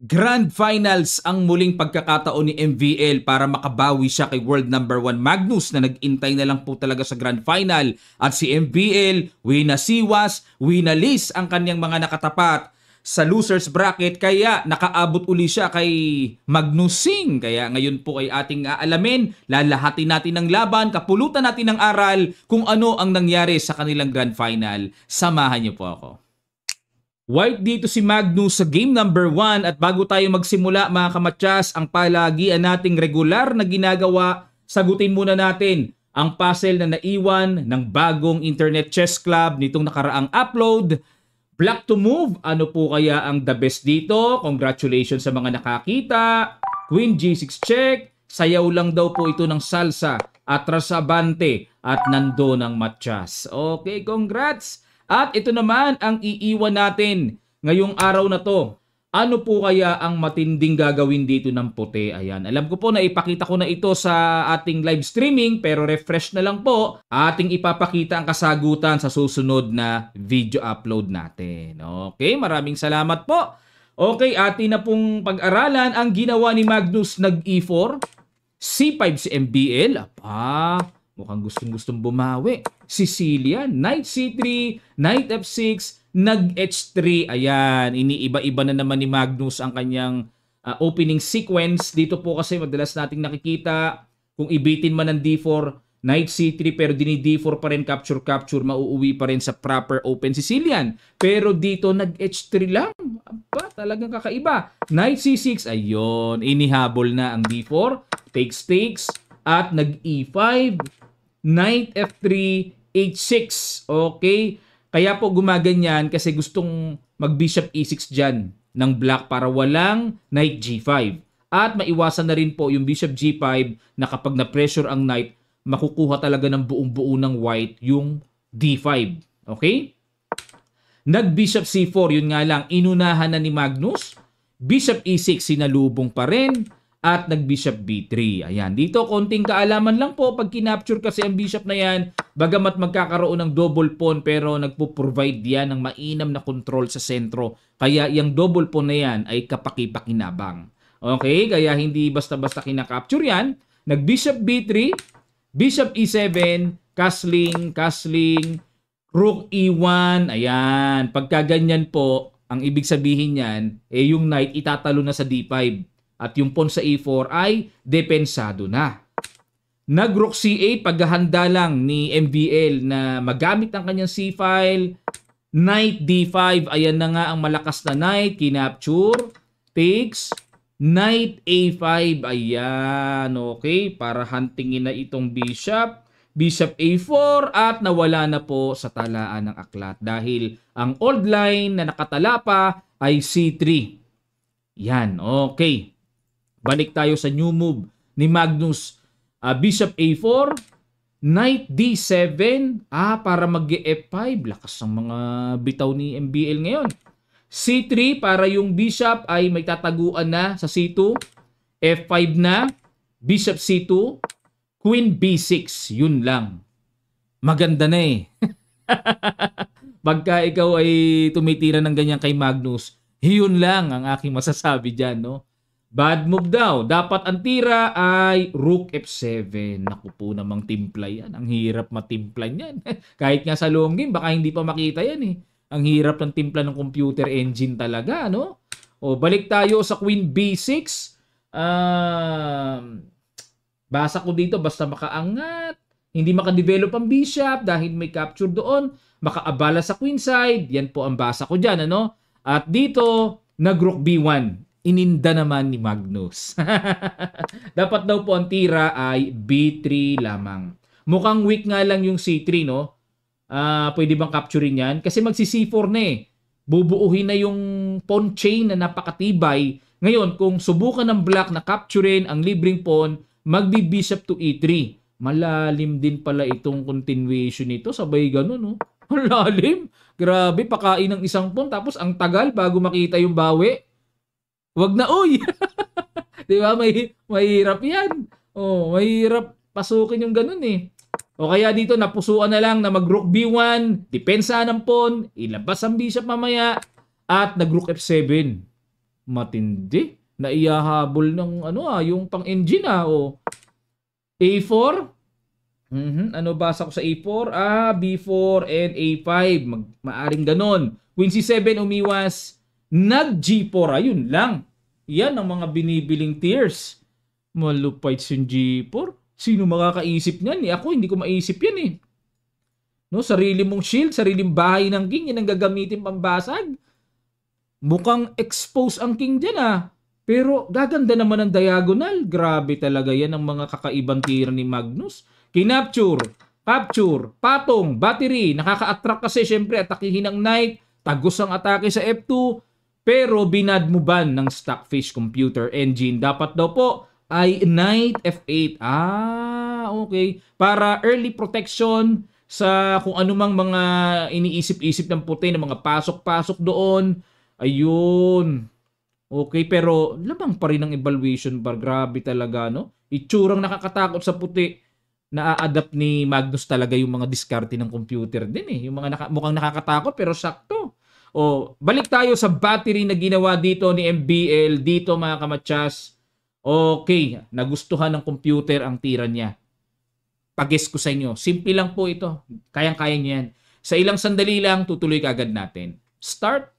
Grand Finals ang muling pagkakataon ni MVL para makabawi siya kay world number 1 Magnus na nag-intay na lang po talaga sa Grand Final. At si MVL, winasiwas, winalis ang kanyang mga nakatapat sa losers bracket, kaya nakaabot uli siya kay Magnus Singh. Kaya ngayon po ay ating aalamin, lalahatin natin ng laban, kapulutan natin ng aral kung ano ang nangyari sa kanilang Grand Final. Samahan niyo po ako. White dito si Magnus sa game number 1, at bago tayo magsimula mga kamatyas, ang palagian nating regular na ginagawa, sagutin muna natin ang puzzle na naiwan ng bagong Internet Chess Club nitong nakaraang upload. Black to move, ano po kaya ang the best dito? Congratulations sa mga nakakita. Queen G6 check, sayaw lang daw po ito ng salsa, atras abante at nando ng matyas. Okay, congrats! At ito naman ang iiwan natin ngayong araw na to. Ano po kaya ang matinding gagawin dito ng puti? Ayan, alam ko po na ipakita ko na ito sa ating live streaming, pero refresh na lang po. Ating ipapakita ang kasagutan sa susunod na video upload natin. Okay, maraming salamat po. Okay, atin na pong pag-aralan ang ginawa ni Magnus. Nag-E4, C5 si MBL. Mukhang gustong bumawi. Sicilian, Knight C3, Knight F6, nag-H3. Ayan, iniiba-iba na naman ni Magnus ang kanyang opening sequence. Dito po kasi madalas nating nakikita, kung ibitin man ng D4, Knight C3 pero dini-D4 pa rin, capture-capture, mauuwi pa rin sa proper open Sicilian. Pero dito nag-H3 lang. Aba, talagang kakaiba. Knight C6, ayun, inihabol na ang D4, takes, at nag-E5, Knight F3, H6. Okay? Kaya po gumaganyan kasi gustong mag-Bishop E6 dyan ng black para walang Knight G5. At maiwasan na rin po yung Bishop G5 na kapag na-pressure ang Knight, makukuha talaga ng buong-buo ng white yung D5. Okay? Nag-Bishop C4, yun nga lang, inunahan na ni Magnus. Bishop E6, sinalubong pa rin. At nag-Bishop B3. Ayan. Dito, konting kaalaman lang po. Pag kinapture kasi ang Bishop na yan, bagamat magkakaroon ng double pawn, pero nagpo-provide yan ng mainam na control sa sentro. Kaya yung double pawn na yan ay kapaki-pakinabang. Okay? Kaya hindi basta-basta kinakapture yan. Nag-Bishop B3, Bishop E7, castling, Rook E1. Ayan. Pagka ganyan po, ang ibig sabihin yan, yung Knight itatalo na sa D5. At yung pawn sa E4 ay depensado na. Nag-Rook C8, paghahanda lang ni MVL na magamit ang kanyang C-file. Knight D5, ayan na nga ang malakas na Knight. Kinapture, takes, Knight A5, ayan, okay. Para huntingin na itong Bishop. Bishop A4 at nawala na po sa talaan ng aklat. Dahil ang old line na nakatala pa ay C3. Yan, okay. Balik tayo sa new move ni Magnus. Bishop A4, Knight D7, para mag-F5. Lakas ng mga bitaw ni MBL ngayon. C3 para yung Bishop ay may tataguan na sa C2. F5 na, Bishop C2, Queen B6. Yun lang. Maganda na eh. Pagka ikaw ay tumitira ng ganyan kay Magnus, yun lang ang aking masasabi dyan, no? Bad move daw. Dapat ang tira ay Rook F7. Naku po namang timpla yan. Ang hirap matimpla yan. Kahit nga sa long game, baka hindi pa makita yan eh. Ang hirap ng timpla ng computer engine talaga, no? O, balik tayo sa Queen B6. Basa ko dito, basta makaangat. Hindi makadevelop ang Bishop dahil may capture doon. Makaabala sa Queen side. Yan po ang basa ko dyan, ano? At dito, nag-Rook B1. Ininda naman ni Magnus. Dapat daw po ang tira ay B3 lamang. Mukhang weak nga lang yung C3, no? Pwede bang capturein yan? Kasi magsi-C4 na eh. Bubuuhin na yung pawn chain na napakatibay. Ngayon, kung subukan ng black na capturein ang libreng pawn, magbi-bishop to E3. Malalim din pala itong continuation nito. Sabay ganun, no? Malalim. Grabe, pakain ng isang pawn. Tapos ang tagal bago makita yung bawi. Wag na, uy! Di ba? Mahirap yan. Oh, mahirap pasukin yung ganun eh. O kaya dito, napusuan na lang na mag-Rook B1, depensa ng pawn, ilabas ang bishop mamaya, at nag-Rook F7. Matindi. Naiyahabol ng yung pang-engine o A4. Ano basa ko sa A4? B4 and A5. Maaring ganon. Queen C7 umiwas. Nag-G4. Ayun lang. Yan ang mga binibiling tiers. Malupait yung G4. Sino makakaisip niyan? Ako, hindi ko maisip yan eh. No, sarili mong shield, sariling bahay ng king, yan ang gagamitin pambasag. Mukhang expose ang king dyan Pero gaganda naman ang diagonal. Grabe talaga yan ang mga kakaibang tira ni Magnus. Kinapture, capture, patong, battery. Nakaka-attract kasi syempre atakihin ng knight. Tagos ang atake sa F2. Pero binadmuban ng Stockfish Computer Engine. Dapat daw po ay knight F8. Okay. Para early protection sa kung anumang mga iniisip-isip ng puti ng mga pasok-pasok doon. Ayun. Okay, pero lamang pa rin ang evaluation bar. Grabe talaga, no? Itsurang nakakatakot sa puti. Na-adapt ni Magnus talaga yung mga diskarte ng computer din eh. Yung mga mukhang nakakatakot pero sakto. Balik tayo sa battery na ginawa dito ni MBL. Dito mga kamatsas. Okay, nagustuhan ng computer ang tira niya. Pag-guess ko sa inyo. Simple lang po ito. Kayang-kaya niyo yan. Sa ilang sandali lang, tutuloy kaagad natin. Start.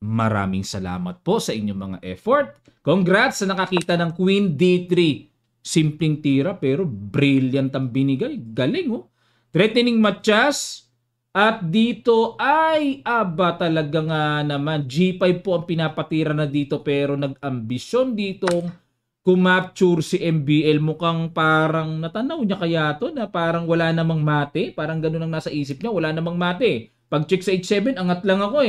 Maraming salamat po sa inyong mga effort. Congrats sa nakakita ng Queen D3. Simpleng tira pero brilliant ang binigay. Galing Threatening matchas. At dito ay talaga nga naman. G5 po ang pinapatira na dito pero nag-ambisyon ditong kumapture si MBL. Mukhang parang natanaw niya kaya to na parang wala namang mate. Parang ganun ang nasa isip niya. Wala namang mate. Pag check sa H7, angat lang ako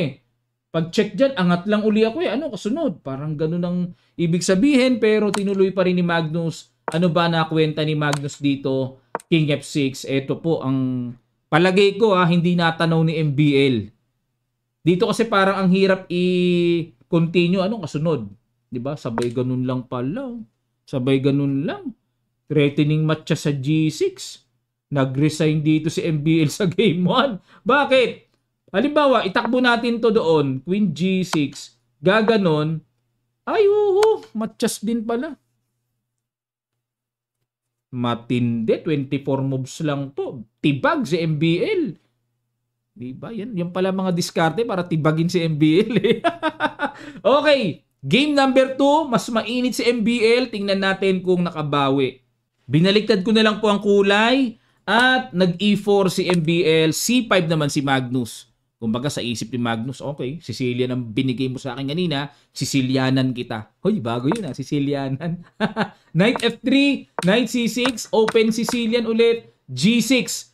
Pag check dyan, angat lang uli ako Ano kasunod? Parang ganun ang ibig sabihin pero tinuloy pa rin ni Magnus. Ano ba nakwenta ni Magnus dito? King F6. Ito po ang palagay ko hindi natanaw ni MBL. Dito kasi parang ang hirap i-continue. Anong kasunod? Diba? Sabay ganun lang pala. Sabay ganun lang. Threatening matcha sa G6. Nag-resign dito si MBL sa game 1. Bakit? Halimbawa, itakbo natin to doon. Queen G6. Gaganon. Matchas din pala. Matindi. 24 moves lang to. Tibag si MBL. Diba? Yan pala mga diskarte para tibagin si MBL Okay. Game number 2. Mas mainit si MBL. Tingnan natin kung nakabawi. Binaliktad ko na lang po ang kulay. At nag-E4 si MBL. C5 naman si Magnus. Kumbaga sa isip ni Magnus, okay, Sicilian ang binigay mo sa akin kanina, Sicilianan kita. Hoy, bago yun Sicilianan. Knight F3, Knight C6, open Sicilian ulit, G6.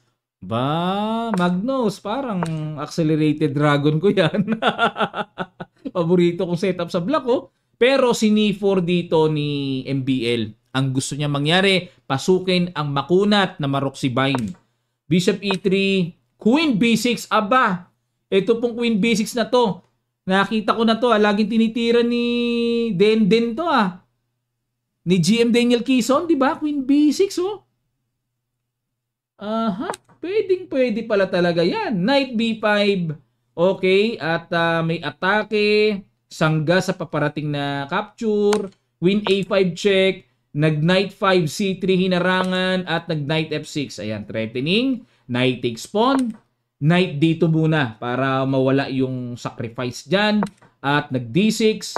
Magnus, parang accelerated dragon ko yan. Paborito kong setup sa block Pero sini-4 dito ni MBL. Ang gusto niya mangyari, pasukin ang makunat na Maroxybine. Bishop E3, Queen B6, ito pong Queen B6 na to. Nakita ko na to laging tinitira ni Den to Ni GM Daniel Quezon, di ba? Queen B6 Pwede pala talaga yan. Knight B5. Okay, at may atake. Sangga sa paparating na capture. Queen A5 check. Nag-Knight 5 C3 hinarangan. At nag-Knight F6. Ayan, threatening. Knight takes pawn. Knight dito muna para mawala yung sacrifice dyan. At nag-D6.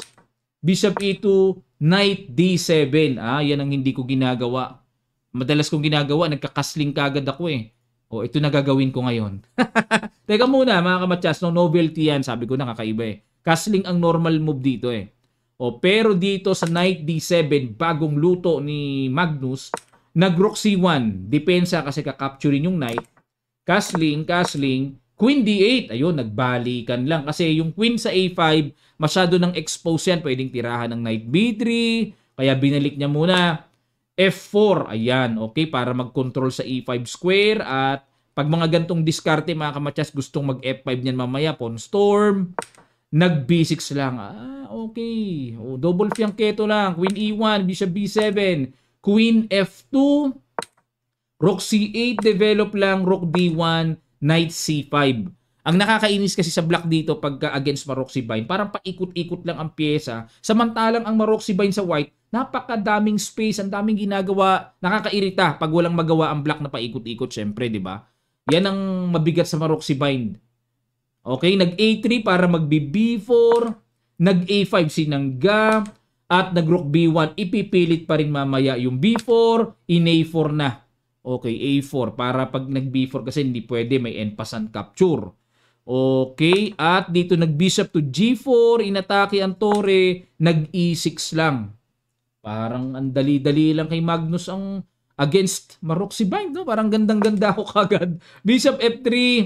Bishop E2. Knight D7. Yan ang hindi ko ginagawa. Madalas kong ginagawa, nagkakasling kagad ako ito na gagawin ko ngayon. Teka muna mga kamatsas, novelty yan. Sabi ko nakakaiba Castling ang normal move dito pero dito sa Knight D7, bagong luto ni Magnus, nag-Rook C1. Depensa kasi kakapturin yung Knight. Castling, Queen D8. Ayun, nagbalikan lang. Kasi yung Queen sa A5, masyado nang expose yan. Pwedeng tirahan ng Knight B3. Kaya binalik niya muna. F4. Ayan, okay. Para mag-control sa E5 square. At pag mga gantong diskarte, mga kamatsas, gustong mag-F5 niyan mamaya. Pawn storm. Nag-B6 lang. Okay. Double fiangketo lang. Queen E1, Bishop B7. Queen F2. Rook C8, develop lang, Rook D1, Knight C5. Ang nakakainis kasi sa black dito pagka against Maroxy Bind, parang paikot-ikot lang ang pyesa. Samantalang ang Maroxy Bind sa white, napakadaming space, ang daming ginagawa. Nakakairita pag walang magawa ang black na paikot-ikot, syempre, di ba? Yan ang mabigat sa Maroxy Bind. Okay, nag-A3 para mag-B4, nag-A5 sinangga, at nag-Rook B1. Ipipilit pa rin mamaya yung B4, in-A4 na. Okay, A4 para pag nag-B4 kasi hindi pwede, may en-passant capture. Okay, at dito nag-bishop to G4, inatake ang tore, nag-E6 lang. Parang ang dali-dali lang kay Magnus ang against Maroxy Bind, no? Parang gandang-ganda ako kagad. Bishop F3,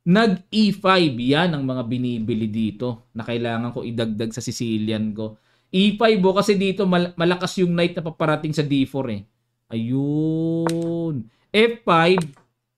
nag-E5. Yan ang mga binibili dito na kailangan ko idagdag sa Sicilian ko. E5 kasi dito malakas yung knight na paparating sa D4 eh. Ayun. F5,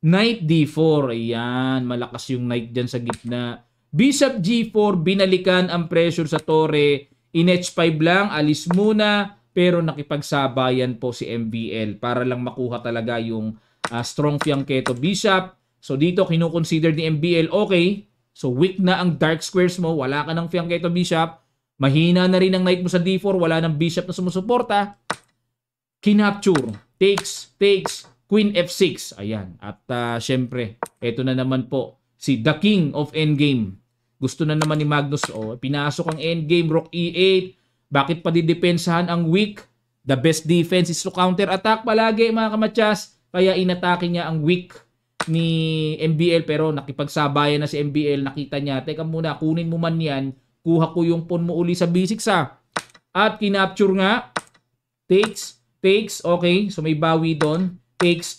Knight D4. Ayan, malakas yung knight dyan sa gitna. Bishop G4, binalikan ang pressure sa tore. In H5 lang, alis muna. Pero nakipagsabayan po si MVL para lang makuha talaga yung strong fianchetto bishop. So dito kinukonsider ni MVL, okay, so weak na ang dark squares mo, wala ka ng fianchetto bishop. Mahina na rin ang knight mo sa D4, wala ng bishop na sumusuporta. Kinapture, takes, Queen F6. Ayan. At syempre, eto na naman po si The King of Endgame. Gusto na naman ni Magnus. Pinasok ang Endgame, Rook E8. Bakit pa didepensahan ang weak? The best defense is to counter-attack palagi mga kamatsas. Kaya inatake niya ang weak ni MBL. Pero nakipagsabayan na si MBL. Nakita niya, teka muna, kunin mo man yan. Kuha ko yung pawn mo uli sa B6 ha. At kinapture nga. Takes. Okay, so may bawi doon. Takes.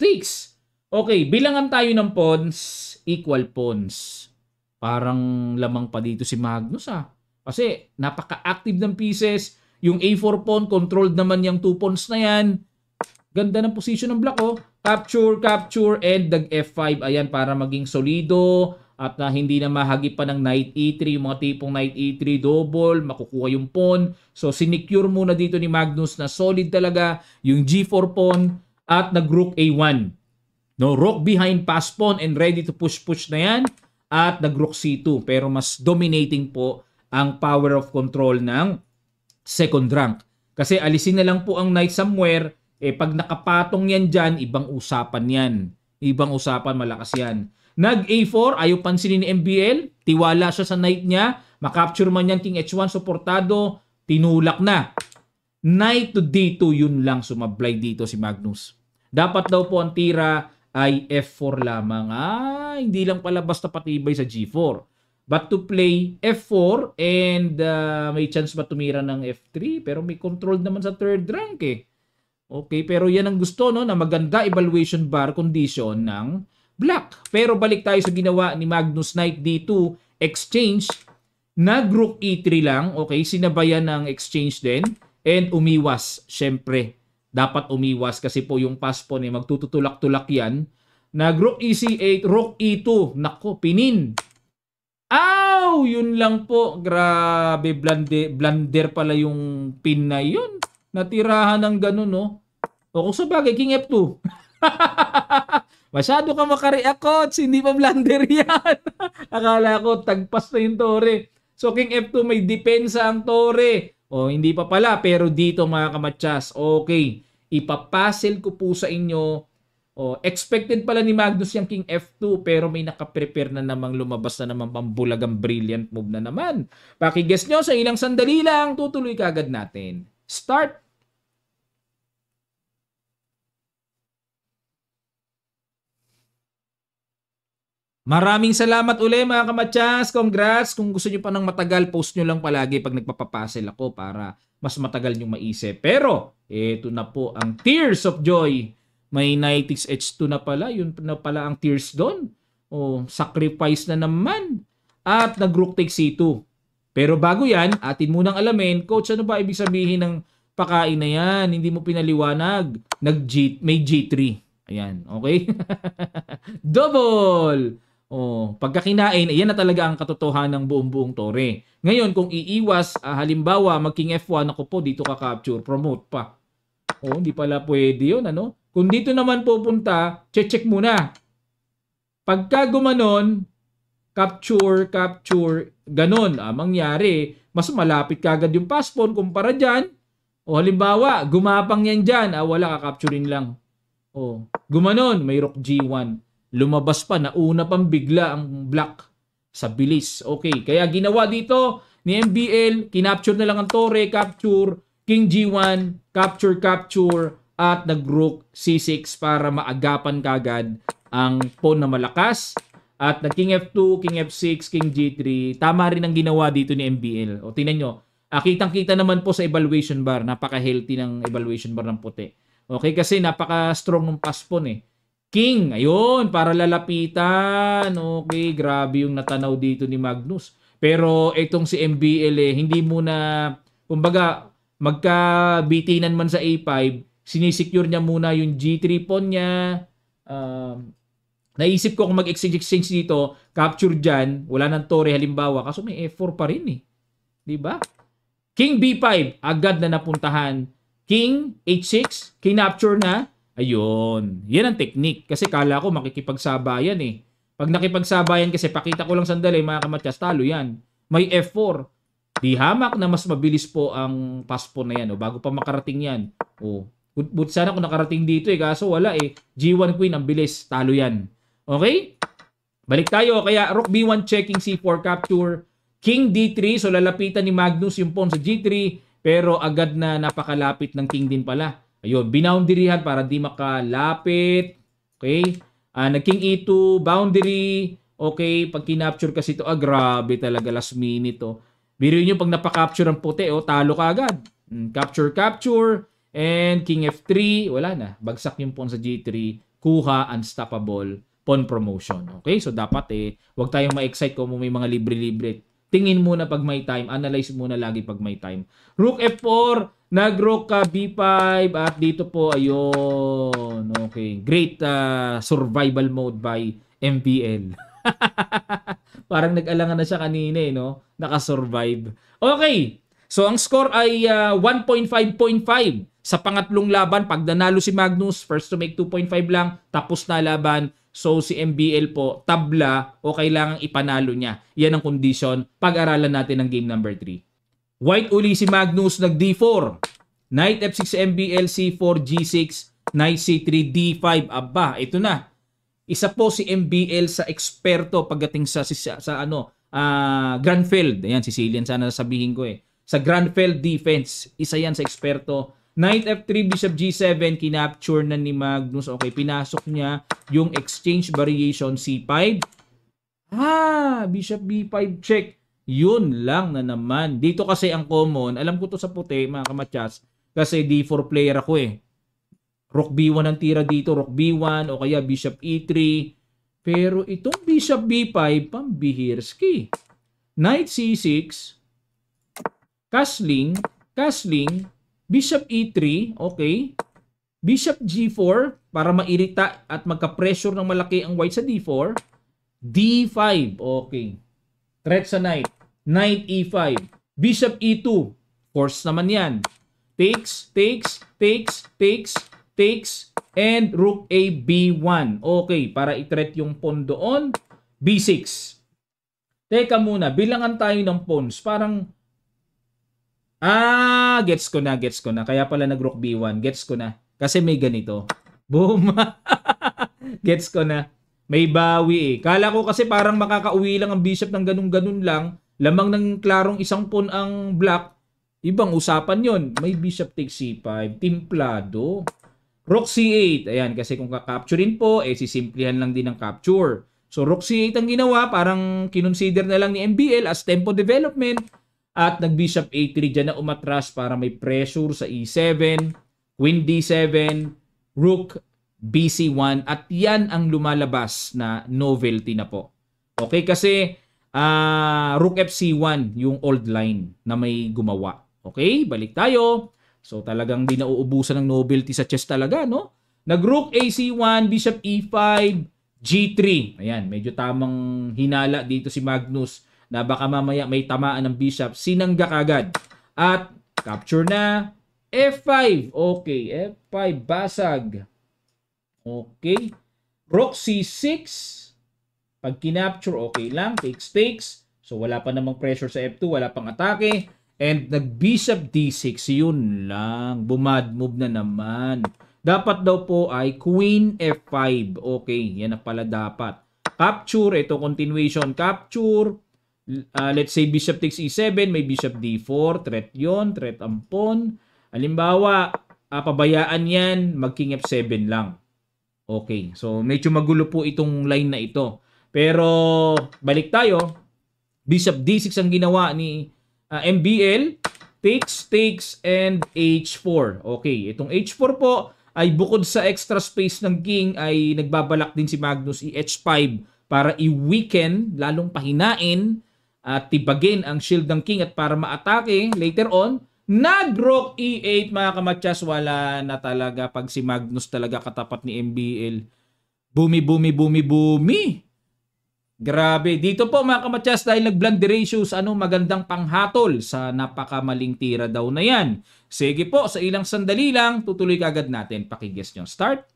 Okay, bilangan tayo ng pawns, equal pawns. Parang lamang pa dito si Magnus Kasi napaka-active ng pieces. Yung A4 pawn, controlled naman yung 2 pawns na yan. Ganda ng position ng black Capture, and nag-F5. Ayan, para maging solido. At hindi na mahagip pa ng Knight E3. Yung mga tipong Knight E3 double, makukuha yung pawn. So, sinecure muna dito ni Magnus na solid talaga yung G4 pawn. At nag-Rook A1. No, Rook behind pass pawn and ready to push na yan. At nag-Rook C2. Pero mas dominating po ang power of control ng second rank. Kasi alisin na lang po ang knight somewhere. Pag nakapatong yan dyan, ibang usapan yan. Ibang usapan, malakas yan. Nag-A4, ayaw pansinin ni MBL. Tiwala siya sa knight niya. Makapture man yan King H1, suportado. Tinulak na. Knight to D2, yun lang sumablay dito si Magnus. Dapat daw po ang tira ay F4 lamang. Hindi lang pala basta patibay sa G4. But to play F4 and may chance ba tumira ng F3? Pero may control naman sa third rank Okay, pero yan ang gusto na maganda evaluation bar condition ng black. Pero balik tayo sa ginawa ni Magnus. Knight D2 exchange. Nag-Rook E3 lang. Okay, sinabayan ng exchange din. And umiwas, syempre. Dapat umiwas kasi po yung pass pawn magtutulak-tulak yan. Nag-Rook E8, Rook E2. Nako, pinin. Yun lang po. Grabe, blunder pala yung pin na yun. Natirahan ng ganun, O kung sa bagay, King F2. Masyado ka makareact, coach. Hindi pa blunder yan. Akala ko, tagpas na yung tore. So, King F2, may depensa ang tore. Hindi pa pala. Pero dito, mga kamatsas, okay. Ipapasil ko po sa inyo. Expected pala ni Magnus yung King F2. Pero may nakaprepare na namang lumabas na naman pambulagang brilliant move na naman. Pakiguess nyo sa ilang sandali lang. Tutuloy kagad natin. Start! Maraming salamat uli mga kamatsas. Congrats. Kung gusto nyo pa ng matagal, post nyo lang palagi pag nagpapapuzzle ako para mas matagal nyo maisip. Pero, eto na po ang Tears of Joy. May Knight H2 na pala. Yun na pala ang Tears doon. Sacrifice na naman. At nag-Rook take C2. Pero bago yan, atin munang alamin, coach, ano ba ibig sabihin ng pakain na yan? Hindi mo pinaliwanag. May G3. Ayan, okay? Double! Pagka kinain, ayan na talaga ang katotohanan ng buong tore. Ngayon, kung iiwas, halimbawa, mag-King F1, ako po, dito ka capture, promote pa. Hindi pala pwede yun, Kung dito naman pupunta, check muna. Pagka gumanon, capture, ganun. Mangyari, mas malapit kagad yung pass pawn kumpara dyan. O halimbawa, gumapang yan dyan. Wala, kakapturin lang. Gumanon, may rook G1. Lumabas pa, nauna pang bigla ang black sa bilis. Okay, kaya ginawa dito ni MBL, kinapture na lang ang torre, capture, king G1, capture, at nag-rook C6 para maagapan kagad ang pawn na malakas. At nag-king F2, king F6, king G3. Tama rin ang ginawa dito ni MBL. O tingnan nyo, kitang-kita naman po sa evaluation bar. Napaka-healthy ng evaluation bar ng puti. Okay, kasi napaka-strong ng pass pawn eh. King, ayun, para lalapitan. Okay, grabe yung natanaw dito ni Magnus. Pero itong si MBL hindi muna, kumbaga, magkabitinan man sa A5, sinisecure niya muna yung G3 pawn niya. Naisip ko kung mag-exchange dito, capture dyan, wala nang torre halimbawa, kaso may F4 pa rin eh. Diba? King B5, agad na napuntahan. King H6, kinapture na. Ayun. Yan ang technique. Kasi kala ko makikipagsabayan eh. Pag nakipagsabayan kasi, pakita ko lang sandali mga kamatyas, talo yan. May F4. Di hamak na mas mabilis po ang pass pawn na yan. Bago pa makarating yan. But sana kung nakarating dito eh. Kaso wala eh. G1 queen, ang bilis. Talo yan. Okay? Balik tayo. Kaya rook B1 checking C4 capture. King D3. So lalapitan ni Magnus yung pawn sa G3. Pero agad na napakalapit ng king din pala. Ayun, binoundaryhan para di makalapit. Okay? Nag-king E2, boundary. Okay, pag kinapture kasi ito, grabe talaga, last minute. Biruin nyo pag napaka-capture ang puti, talo ka agad. Capture. And king F3, wala na. Bagsak yung pawn sa G3. Kuha, unstoppable. Pawn promotion. Okay, so dapat huwag tayong ma-excite kung may mga libre-libre. Tingin muna pag may time. Analyze muna lagi pag may time. Rook F4. Nag-rook B5. At dito po, ayun. Okay. Great survival mode by MPL. Parang nag-alangan na siya kanina no? Naka-survive. Okay. So, ang score ay 1.5.5 sa pangatlong laban. Pag nanalo si Magnus, first to make 2.5 lang. Tapos na laban. So, si MBL po, tabla o kailangang ipanalo niya. Yan ang condition. Pag-aralan natin ang game number 3. White uli si Magnus, nag-D4. Knight F6 MBL, C4, G6, Knight C3, D5. Aba, ito na. Isa po si MBL sa eksperto pagdating sa Granfeld. Ayan, Sicilian sana sabihin ko Sa Granfeld defense, isa yan sa eksperto. Knight F3, Bishop G7, kinapture na ni Magnus. Okay, pinasok niya yung exchange variation C5. Bishop B5 check. Yun lang na naman. Dito kasi ang common, alam ko to sa puti, mga kamatyas, kasi D4 player ako Rook B1 ang tira dito, Rook B1, o kaya Bishop E3. Pero itong Bishop B5, pambihirski. Knight C6, castling, Bishop E3, okay. Bishop G4, para mairita at magka-pressure ng malaki ang white sa D4. D5, okay. Threat sa knight. Knight E5. Bishop E2. Force naman yan. Takes. And Rook A B1. Okay, para i-threat yung pawn doon. B6. Teka muna, bilangan tayo ng pawns. Parang, gets ko na. Kaya pala nag-Rook B1. Gets ko na. Kasi may ganito. Boom. Gets ko na. May bawi Kala ko kasi parang makakauwi lang ang bishop ng ganun-ganun lang. Lamang ng klarong isang pawn ang black. Ibang usapan yon. May bishop takes C5. Timplado. Rook C8. Ayan, kasi kung kakapturein po, sisimplihan lang din ang capture. So, Rook C8 ang ginawa. Parang kinonsider na lang ni MBL as tempo development. At nag-bishop A3 dyan na umatras para may pressure sa E7. Queen D7. Rook BC1 at yan ang lumalabas na novelty na po. Okay, kasi Rook FC1 yung old line na may gumawa. Okay, balik tayo. So talagang di nauubusan ng novelty sa chess talaga, no? Nag-Rook AC1, Bishop E5, G3. Ayan, medyo tamang hinala dito si Magnus na baka mamaya may tamaan ng bishop. Sinangga kagad. At capture na. F5. Okay, F5, basag. Okay. Rook C6. Pag kinapture, okay lang. Takes. So, wala pa namang pressure sa F2. Wala pang atake. And nag-bishop D6. Yun lang. Bumad move na naman. Dapat daw po ay Queen F5. Okay. Yan na pala dapat. Capture. Ito, continuation. Capture. Let's say Bishop takes E7. May Bishop D4. Threat yon. Threat ang pawn. Halimbawa, pabayaan yan. Mag-King F7 lang. Okay. So, medyo magulo po itong line na ito. Pero, balik tayo. Bishop D6 ang ginawa ni MBL. Takes, and H4. Okay. Itong H4 po ay bukod sa extra space ng king ay nagbabalak din si Magnus i-H5 para i-weaken, lalong pahinain at tibagin ang shield ng king at para maatake later on. Nag-rook E8 mga kamatsas, wala na talaga pag si Magnus talaga katapat ni MBL. Bumi. Grabe. Dito po mga kamatsas dahil nag-blunder ratios, magandang panghatol sa napakamaling tira daw na yan. Sige po, sa ilang sandali lang, tutuloy kagad natin. Pakiguess nyo. Start.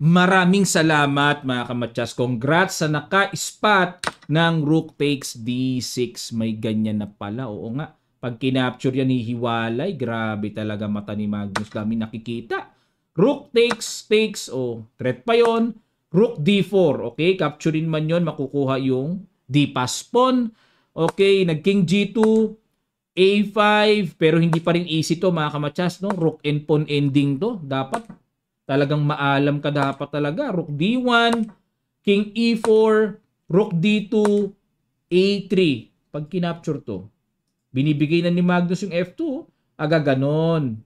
Maraming salamat mga kamatsas. Congrats sa naka-spot ng Rook takes D6. May ganyan na pala. Oo nga. Pag kinapture yan, hihiwalay. Grabe talaga mata ni Magnus. Dami nakikita. Rook takes. Oh, threat pa yon. Rook D4. Okay, capturein man yon, makukuha yung D-pass pawn. Okay, nag-King G2. A5. Pero hindi pa rin easy to mga kamatsas. No? Rook and pawn ending to. Dapat talagang maalam ka dapat talaga. Rook D1, King E4, Rook D2, A3. Pag kinapture to, binibigay na ni Magnus yung F2. Aga ganon.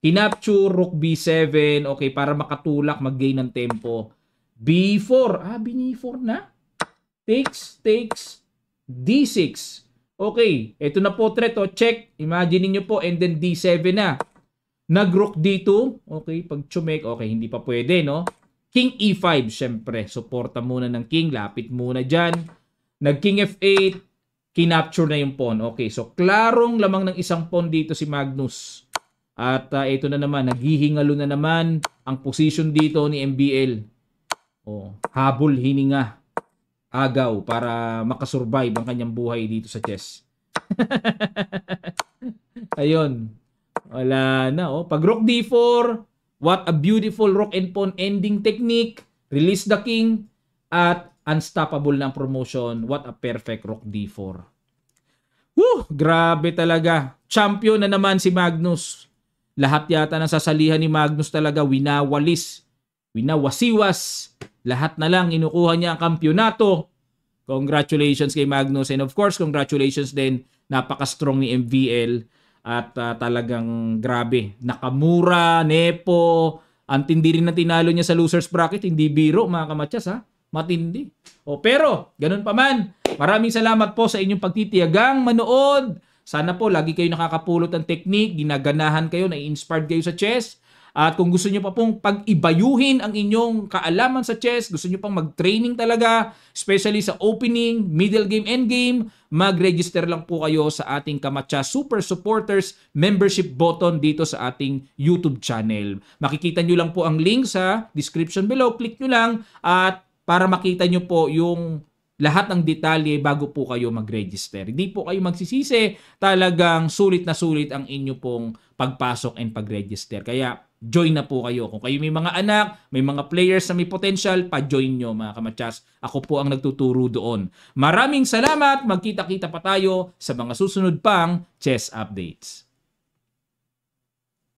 Kinapture, Rook B7. Okay, para makatulak, mag-gain ng tempo. B4. B4 na. Takes, D6. Okay, ito na po threat. Check. Imagine niyo po, and then D7 na. Nag-Rook D2. Okay, pag chumek, okay, hindi pa pwede, no? King E5, syempre. Suporta muna ng king. Lapit muna dyan. Nag-King F8. Kinapture na yung pawn. Okay, so klarong lamang ng isang pawn dito si Magnus. At ito na naman, naghihingalo na naman ang position dito ni MBL. Habol, hininga, agaw para makasurvive ang kanyang buhay dito sa chess. Ayun. Wala na. Pag Rook D4, what a beautiful rook and pawn ending technique. Release the king at unstoppable ng promotion. What a perfect Rook D4. Grabe talaga. Champion na naman si Magnus. Lahat yata ng sasalihan ni Magnus talaga winawasiwas. Lahat na lang inukuha niya ang kampyonato. Congratulations kay Magnus, and of course congratulations din, napaka-strong ni MVL at talagang grabe. Nakamura, Nepo, ang tindi rin na tinalo niya sa losers bracket, hindi biro mga kamatsas ha. Matindi. Pero ganun pa man, maraming salamat po sa inyong pagtitiyagang manood. Sana po lagi kayo nakakapulot ng technique, ginaganahan kayo, na-inspired kayo sa chess. At kung gusto nyo pa pong pag-ibayuhin ang inyong kaalaman sa chess, gusto nyo pang mag-training talaga, especially sa opening, middle game, end game, mag-register lang po kayo sa ating Kamatcha Super Supporters membership button dito sa ating YouTube channel. Makikita nyo lang po ang link sa description below. Click nyo lang at para makita nyo po yung lahat ng detalye bago po kayo mag-register. Hindi po kayo magsisisi, talagang sulit na sulit ang inyo pong pagpasok and pag-register. Kaya join na po kayo. Kung kayo may mga anak, may mga players na may potential, pa-join nyo mga kamatsas. Ako po ang nagtuturo doon. Maraming salamat. Magkita-kita pa tayo sa mga susunod pang chess updates.